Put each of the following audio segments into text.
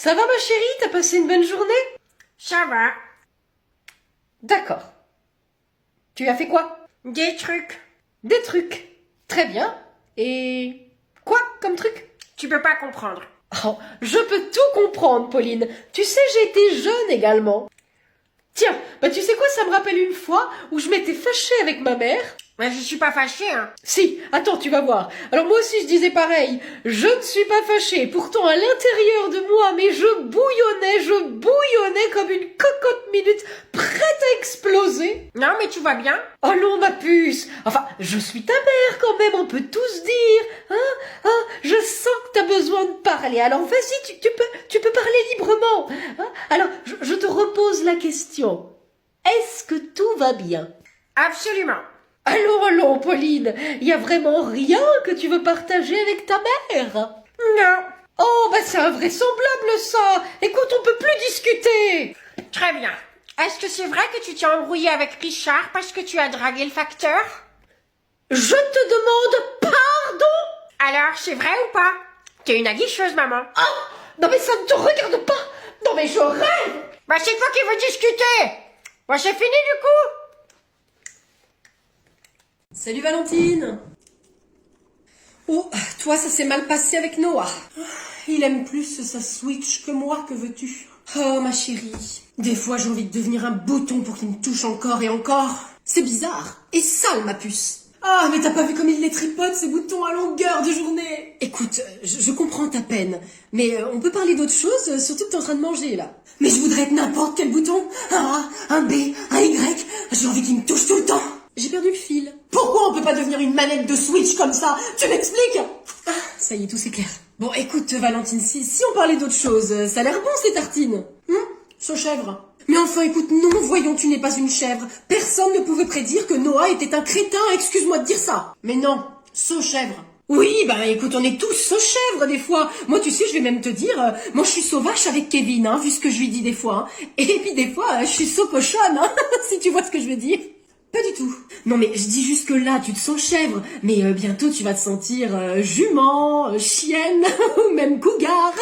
Ça va ma chérie, t'as passé une bonne journée? Ça va. D'accord. Tu as fait quoi? Des trucs. Des trucs. Très bien. Et quoi comme truc? Tu peux pas comprendre. Oh, je peux tout comprendre, Pauline. Tu sais, j'ai été jeune également. Tiens, bah tu sais quoi, ça me rappelle une fois où je m'étais fâchée avec ma mère. Mais je suis pas fâchée, hein. Si, attends, tu vas voir. Alors moi aussi je disais pareil. Je ne suis pas fâchée. Pourtant à l'intérieur de moi, mais je bouillonnais comme une cocotte minute prête à exploser. Non, mais tu vas bien. Oh non, ma puce. Enfin, je suis ta mère quand même, on peut tous dire. Hein, je sens que t'as besoin de parler. Alors vas-y, tu peux parler librement. Hein. Alors, je te repose la question. Est-ce que tout va bien? Absolument. Allons, Pauline, il y a vraiment rien que tu veux partager avec ta mère? Non. Oh, bah c'est invraisemblable ça. Écoute, on peut plus discuter. Très bien. Est-ce que c'est vrai que tu t'es embrouillé avec Richard parce que tu as dragué le facteur? Je te demande pardon. Alors, c'est vrai ou pas? T'es une aguicheuse, maman. Oh, non mais ça ne te regarde pas. Non mais je rêve. Bah, c'est toi qui veux discuter. Bah, c'est fini du coup. Salut Valentine. Oh, toi ça s'est mal passé avec Noah. Il aime plus sa Switch que moi, que veux-tu? Oh ma chérie, des fois j'ai envie de devenir un bouton pour qu'il me touche encore et encore. C'est bizarre et sale ma puce. Ah mais t'as pas vu comme il les tripote ces boutons à longueur de journée. Écoute, je comprends ta peine, mais on peut parler d'autre chose, surtout que t'es en train de manger là. Mais je voudrais être n'importe quel bouton. Un A, un B, un Y, j'ai envie qu'il me touche tout le temps. J'ai perdu le fil. Pourquoi on peut pas devenir une manette de Switch comme ça? Tu m'expliques? Ah, ça y est, tout c'est clair. Bon, écoute, Valentine, si on parlait d'autre chose, ça a l'air bon ces tartines. Sans chèvre. Mais enfin, écoute, non, voyons, tu n'es pas une chèvre. Personne ne pouvait prédire que Noah était un crétin, excuse-moi de dire ça. Mais non, sauce chèvre. Oui, ben écoute, on est tous sauce chèvre des fois. Moi, tu sais, je vais même te dire, moi je suis sauvage avec Kevin, hein, vu ce que je lui dis des fois. Hein. Et puis des fois, je suis saupochonne, hein, si tu vois ce que je veux dire. Pas du tout. Non mais je dis juste que là tu te sens chèvre, mais bientôt tu vas te sentir jument, chienne ou même cougar.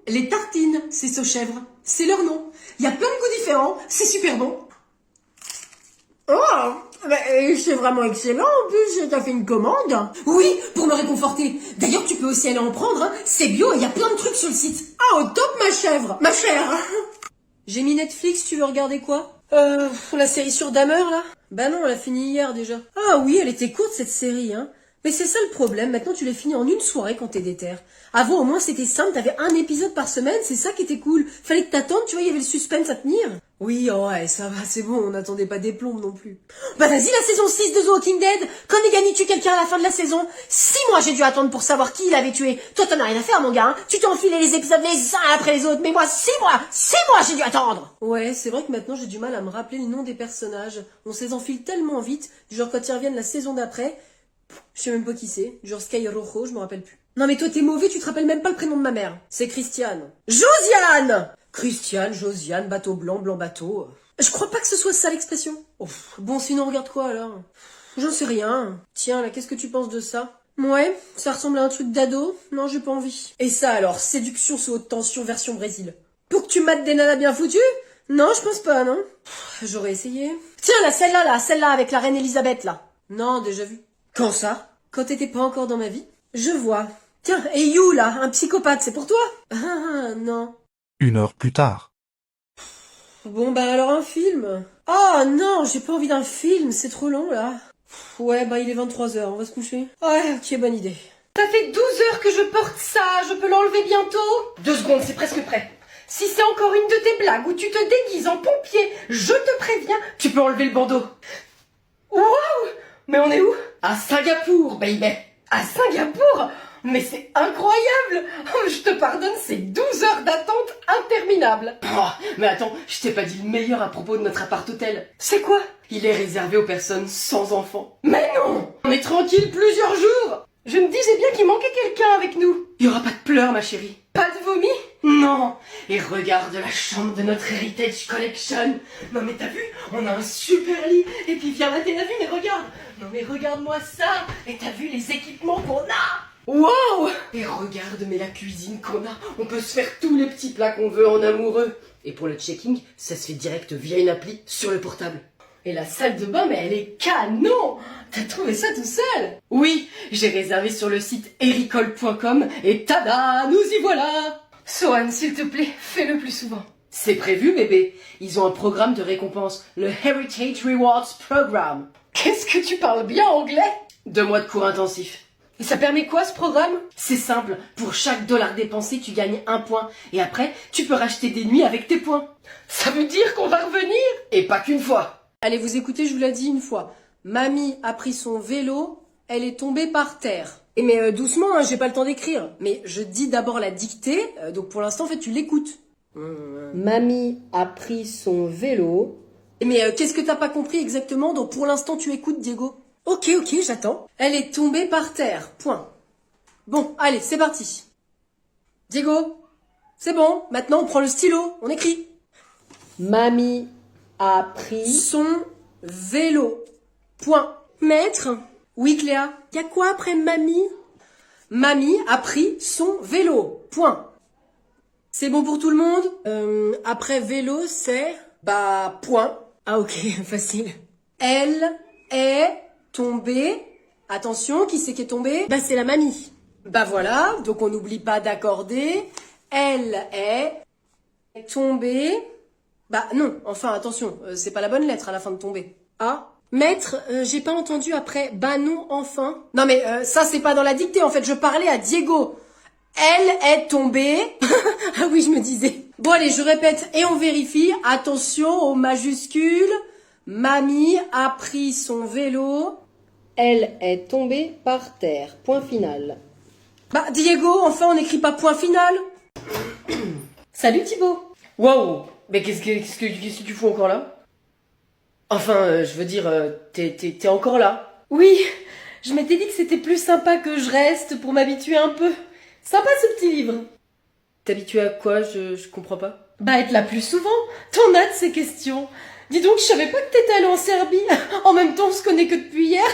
Les tartines, c'est sauchèvre, c'est leur nom. Il y a plein de goûts différents, c'est super bon. Oh, c'est vraiment excellent en plus, t'as fait une commande. Oui, pour me réconforter. D'ailleurs tu peux aussi aller en prendre, hein. C'est bio et il y a plein de trucs sur le site. Ah au top ma chèvre, ma chère. J'ai mis Netflix, tu veux regarder quoi? La série sur Dahmer, là? Bah non, elle a fini hier, déjà. Ah oui, elle était courte, cette série, hein. Mais c'est ça le problème, maintenant tu l'as fini en une soirée quand t'es déter. Avant, au moins, c'était simple, t'avais un épisode par semaine, c'est ça qui était cool. Fallait que t'attendes, tu vois, il y avait le suspense à tenir. Oui, oh ouais, ça va, c'est bon, on n'attendait pas des plombes non plus. Bah vas-y, la saison 6 de The Walking Dead, quand Negan tue quelqu'un à la fin de la saison, 6 mois j'ai dû attendre pour savoir qui il avait tué. Toi, t'en as rien à faire, mon gars, hein. Tu t'es enfilé les épisodes les uns après les autres, mais moi, 6 mois j'ai dû attendre. Ouais, c'est vrai que maintenant j'ai du mal à me rappeler le nom des personnages. On se les enfile tellement vite, du genre quand ils reviennent la saison d'après, je sais même pas qui c'est, genre Sky Rojo, je me rappelle plus. Non mais toi t'es mauvais, tu te rappelles même pas le prénom de ma mère. C'est Christiane. Josiane! Christiane, Josiane, bateau blanc, blanc bateau. Je crois pas que ce soit ça l'expression. Oh, bon sinon regarde quoi alors? J'en sais rien. Tiens là, qu'est-ce que tu penses de ça? Ouais, ça ressemble à un truc d'ado. Non, j'ai pas envie. Et ça alors, séduction sous haute tension version Brésil. Pour que tu mates des nanas bien foutues? Non, je pense pas, non. J'aurais essayé. Tiens là, celle-là avec la reine Elisabeth là. Non, déjà vu. Quand ça? Quand t'étais pas encore dans ma vie? Je vois. Tiens, et You là, un psychopathe, c'est pour toi? Ah, non. 1 heure plus tard. Bon bah alors un film. Oh non, j'ai pas envie d'un film, c'est trop long là. Ouais, bah il est 23h, on va se coucher. Ouais, ok, bonne idée. Ça fait 12 heures que je porte ça, je peux l'enlever bientôt? 2 secondes, c'est presque prêt. Si c'est encore une de tes blagues où tu te déguises en pompier, je te préviens, tu peux enlever le bandeau. Waouh! Mais on est où? À Singapour, baby. À Singapour? Mais c'est incroyable! Oh, je te pardonne, c'est 12 heures d'attente interminables. Oh, mais attends, je t'ai pas dit le meilleur à propos de notre appart-hôtel. C'est quoi? Il est réservé aux personnes sans enfants. Mais non! On est tranquille plusieurs jours! Je me disais bien qu'il manquait quelqu'un avec nous. Il y aura pas de pleurs, ma chérie. Pas de vomi? Non. Et regarde la chambre de notre Heritage Collection. Non mais t'as vu? On a un super lit. Et puis viens là, t'as vu? Mais regarde. Non mais regarde-moi ça. Et t'as vu les équipements qu'on a? Wow! Et regarde, mais la cuisine qu'on a, on peut se faire tous les petits plats qu'on veut en amoureux. Et pour le checking, ça se fait direct via une appli sur le portable. Et la salle de bain, mais elle est canon! T'as trouvé ça tout seul? Oui, j'ai réservé sur le site ericole.com et tada, nous y voilà! Sohan, s'il te plaît, fais-le plus souvent. C'est prévu, bébé. Ils ont un programme de récompense, le Heritage Rewards Program. Qu'est-ce que tu parles bien anglais? 2 mois de cours intensifs. Et ça permet quoi ce programme? C'est simple, pour chaque dollar dépensé, tu gagnes 1 point. Et après, tu peux racheter des nuits avec tes points. Ça veut dire qu'on va revenir? Et pas qu'une fois. Allez, vous écoutez, je vous l'ai dit une fois. Mamie a pris son vélo, elle est tombée par terre. Et mais doucement, hein, j'ai pas le temps d'écrire. Mais je dis d'abord la dictée, donc pour l'instant, en fait, tu l'écoutes. Mamie a pris son vélo. Mais qu'est-ce que t'as pas compris exactement? Donc pour l'instant, tu écoutes, Diego. Ok, j'attends. Elle est tombée par terre, point. Bon, allez, c'est parti. Diego, c'est bon, maintenant on prend le stylo, on écrit. Mamie a pris Son vélo, point. Maître? Oui, Cléa. Y a quoi après mamie? Mamie a pris son vélo, point. C'est bon pour tout le monde? Après vélo, c'est... Bah, point. Ah ok, facile. Elle est tombée. Attention, qui c'est qui est tombée? Bah c'est la mamie. Bah voilà, donc on n'oublie pas d'accorder. Elle est tombée. Bah non, enfin attention, c'est pas la bonne lettre à la fin de tomber. Ah, maître, j'ai pas entendu après. Bah non, enfin. Non mais ça c'est pas dans la dictée en fait, je parlais à Diego. Elle est tombée. Ah oui, je me disais. Bon allez, je répète et on vérifie. Attention aux majuscules. Mamie a pris son vélo. Elle est tombée par terre. Point final. Bah Diego, enfin on n'écrit pas point final. Salut Thibaut. Wow. Mais qu'est-ce que tu fous encore là? Enfin, je veux dire, t'es encore là? Oui, je m'étais dit que c'était plus sympa que je reste pour m'habituer un peu. Sympa ce petit livre. T'habitues à quoi? Je comprends pas. Bah être là plus souvent. T'en as de ces questions. Dis donc, je savais pas que t'étais allé en Serbie. En même temps, on se connaît que depuis hier.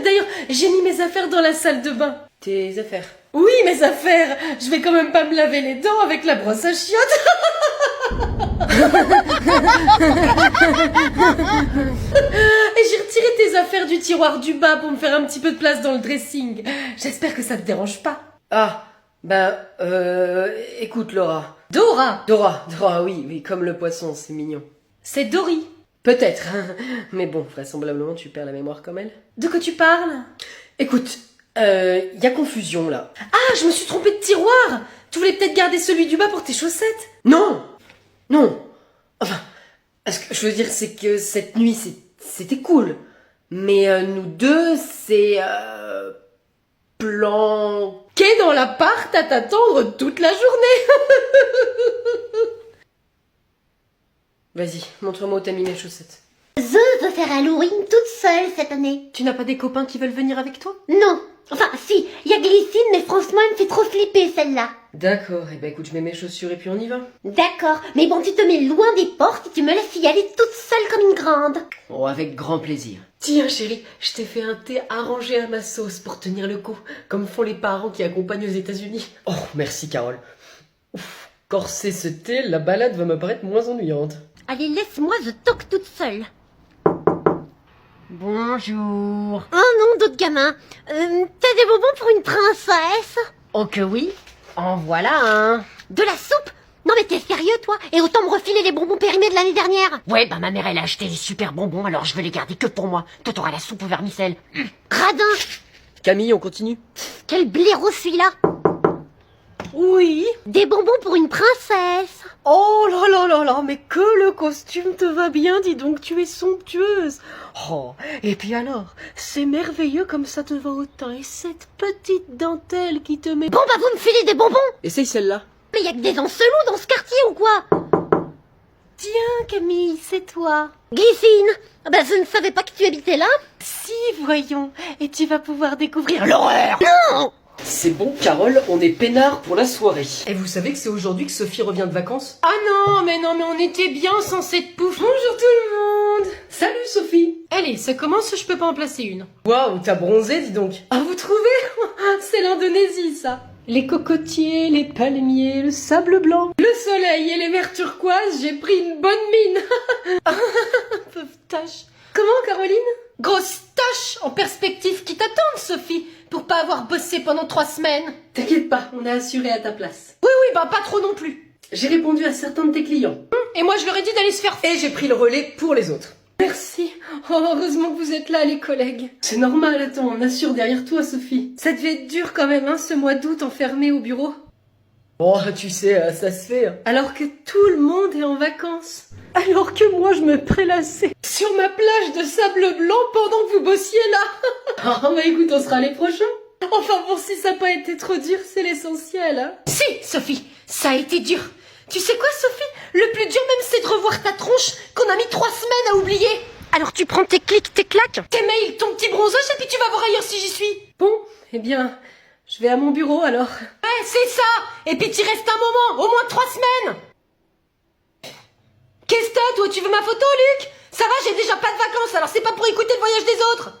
D'ailleurs, j'ai mis mes affaires dans la salle de bain. Tes affaires? Oui, mes affaires. Je vais quand même pas me laver les dents avec la brosse à chiottes. Et j'ai retiré tes affaires du tiroir du bas pour me faire un petit peu de place dans le dressing. J'espère que ça te dérange pas. Ah, écoute Laura. Dora, oui, comme le poisson, c'est mignon. C'est Dory. Peut-être, mais bon, vraisemblablement tu perds la mémoire comme elle. De quoi tu parles? Écoute, y a confusion là. Ah, je me suis trompée de tiroir. Tu voulais peut-être garder celui du bas pour tes chaussettes? Non. Enfin, ce que je veux dire, c'est que cette nuit, c'était cool. Mais nous deux, c'est... planqué dans l'appart à t'attendre toute la journée. Vas-y, montre-moi où t'as mis mes chaussettes. Je veux faire Halloween toute seule cette année. Tu n'as pas des copains qui veulent venir avec toi? Non. Enfin, si, il y a Glycine, mais franchement, elle me fait trop flipper celle-là. D'accord, et écoute, je mets mes chaussures et puis on y va. D'accord, mais bon, tu te mets loin des portes et tu me laisses y aller toute seule comme une grande. Oh, avec grand plaisir. Tiens, chérie, je t'ai fait un thé arrangé à ma sauce pour tenir le coup, comme font les parents qui accompagnent aux États-Unis. Oh, merci, Carole. Ouf, corser ce thé, la balade va me paraître moins ennuyante. Allez, laisse-moi, je toque toute seule. Bonjour. Oh non, d'autres gamins. T'as des bonbons pour une princesse? Oh que oui. En voilà un. De la soupe? Non mais t'es sérieux toi? Et autant me refiler les bonbons périmés de l'année dernière? Ouais, bah ma mère elle a acheté des super bonbons, alors je vais les garder que pour moi. Toi t'auras la soupe au vermicelle. Radin! Camille, on continue? Quel blaireau celui-là! Oui. Des bonbons pour une princesse! Oh là, mais que le costume te va bien, dis donc, tu es somptueuse. Oh, et puis alors, c'est merveilleux comme ça te va au teint, et cette petite dentelle qui te met... Bon bah vous me filez des bonbons! Essaye celle-là. Mais y a que des encelous dans ce quartier ou quoi? Tiens, Camille, c'est toi. Glycine! Ah bah je ne savais pas que tu habitais là! Si, voyons, et tu vas pouvoir découvrir l'horreur. Non! C'est bon, Carole, on est peinard pour la soirée. Et vous savez que c'est aujourd'hui que Sophie revient de vacances? Ah non, mais on était bien sans cette pouffe. Bonjour tout le monde. Salut Sophie. Allez, ça commence, je peux pas en placer une. Waouh, t'as bronzé, dis donc. Ah, vous trouvez? C'est l'Indonésie, ça. Les cocotiers, les palmiers, le sable blanc, le soleil et les mers turquoises, j'ai pris une bonne mine. Pauvre tâche. Comment, Caroline? Grosse tâche en perspective qui t'attendent, Sophie, pour pas avoir bossé pendant 3 semaines. T'inquiète pas, on a assuré à ta place. Oui, bah pas trop non plus. J'ai répondu à certains de tes clients. Et moi, je leur ai dit d'aller se faire... Et j'ai pris le relais pour les autres. Merci. Oh, heureusement que vous êtes là, les collègues. C'est normal, attends, on assure derrière toi, Sophie. Ça devait être dur quand même, hein, ce mois d'août enfermé au bureau. Oh, tu sais, ça se fait. Alors que tout le monde est en vacances. Alors que moi, je me prélassais sur ma plage de sable blanc pendant que vous bossiez là. Ah bah écoute, on sera les prochains. Enfin bon, si ça n'a pas été trop dur, c'est l'essentiel. Hein. Si, Sophie, ça a été dur. Tu sais quoi, Sophie? Le plus dur même, c'est de revoir ta tronche qu'on a mis 3 semaines à oublier. Alors tu prends tes clics, tes claques, tes mails, ton petit bronzage et puis tu vas voir ailleurs si j'y suis. Bon, eh bien, je vais à mon bureau alors. Ouais, c'est ça. Et puis tu restes un moment, au moins 3 semaines. Qu'est-ce que t'as, toi? Tu veux ma photo, Luc? Ça va, j'ai déjà pas de vacances, alors c'est pas pour écouter le voyage des autres.